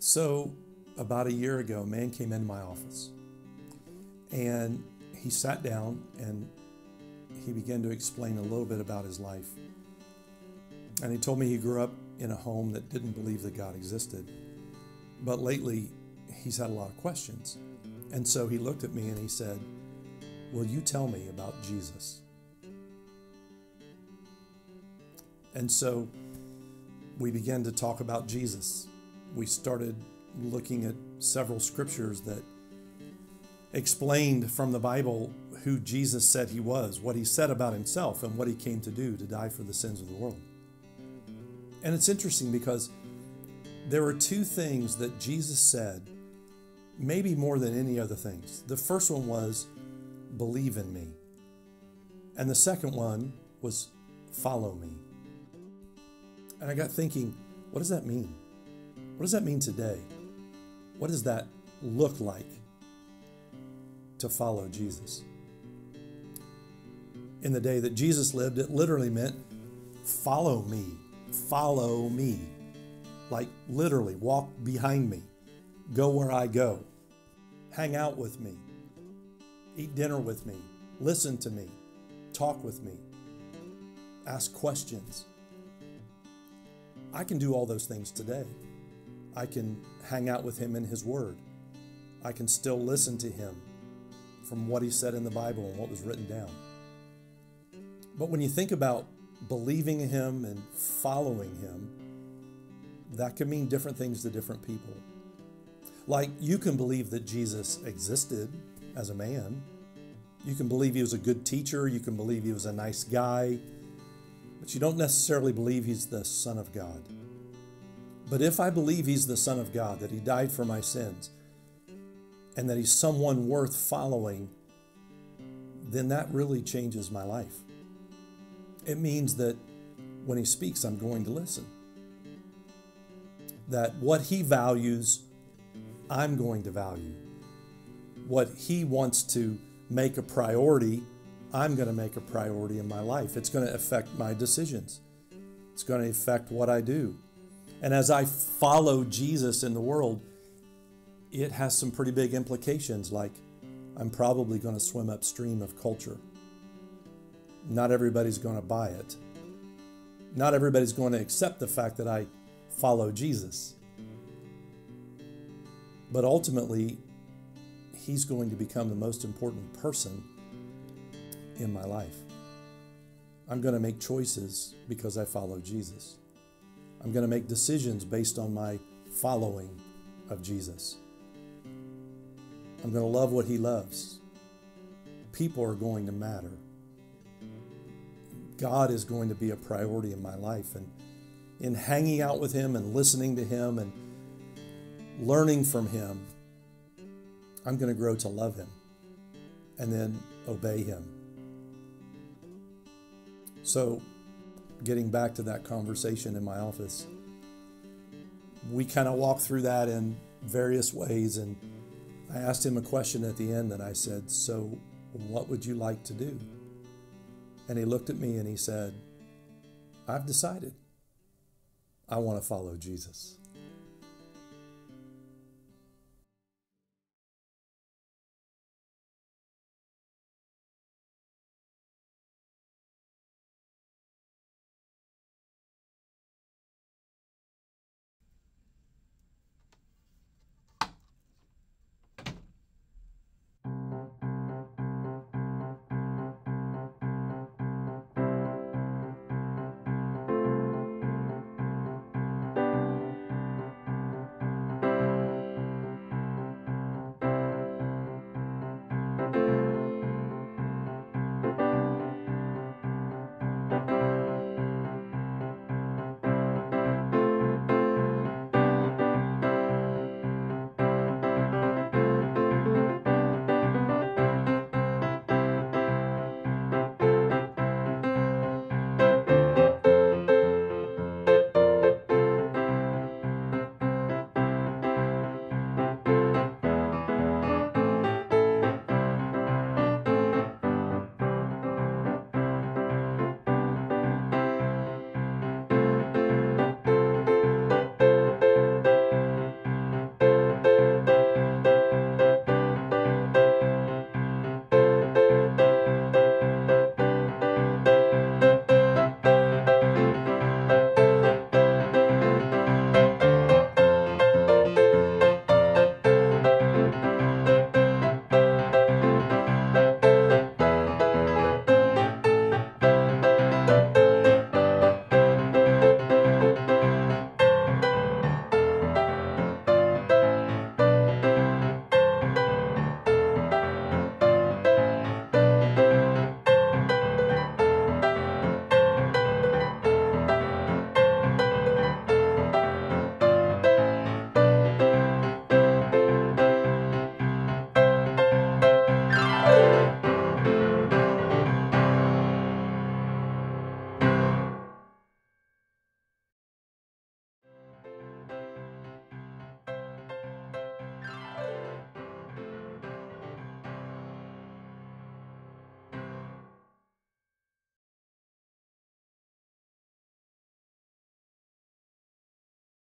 So about a year ago, a man came into my office and he sat down and he began to explain a little bit about his life. And he told me he grew up in a home that didn't believe that God existed. But lately, he's had a lot of questions. And so he looked at me and he said, "Will you tell me about Jesus?" And so we began to talk about Jesus. We started looking at several scriptures that explained from the Bible who Jesus said he was, what he said about himself, and what he came to do, to die for the sins of the world. And it's interesting because there were two things that Jesus said, maybe more than any other things. The first one was, "Believe in me." And the second one was, "Follow me." And I got thinking, what does that mean? What does that mean today? What does that look like to follow Jesus? In the day that Jesus lived, it literally meant, follow me, follow me. Like literally, walk behind me, go where I go, hang out with me, eat dinner with me, listen to me, talk with me, ask questions. I can do all those things today. I can hang out with him in his word. I can still listen to him from what he said in the Bible and what was written down. But when you think about believing in him and following him, that can mean different things to different people. Like, you can believe that Jesus existed as a man. You can believe he was a good teacher. You can believe he was a nice guy. But you don't necessarily believe he's the Son of God. But if I believe he's the Son of God, that he died for my sins, and that he's someone worth following, then that really changes my life. It means that when he speaks, I'm going to listen. That what he values, I'm going to value. What he wants to make a priority, I'm going to make a priority in my life. It's going to affect my decisions. It's going to affect what I do. And as I follow Jesus in the world, it has some pretty big implications, like I'm probably going to swim upstream of culture. Not everybody's going to buy it. Not everybody's going to accept the fact that I follow Jesus. But ultimately, he's going to become the most important person in my life. I'm going to make choices because I follow Jesus. I'm going to make decisions based on my following of Jesus. I'm going to love what he loves. People are going to matter. God is going to be a priority in my life. And in hanging out with him and listening to him and learning from him, I'm going to grow to love him and then obey him. So, getting back to that conversation in my office, we kind of walked through that in various ways, and I asked him a question at the end, and I said, "So what would you like to do?" And he looked at me and he said, "I've decided. I want to follow Jesus."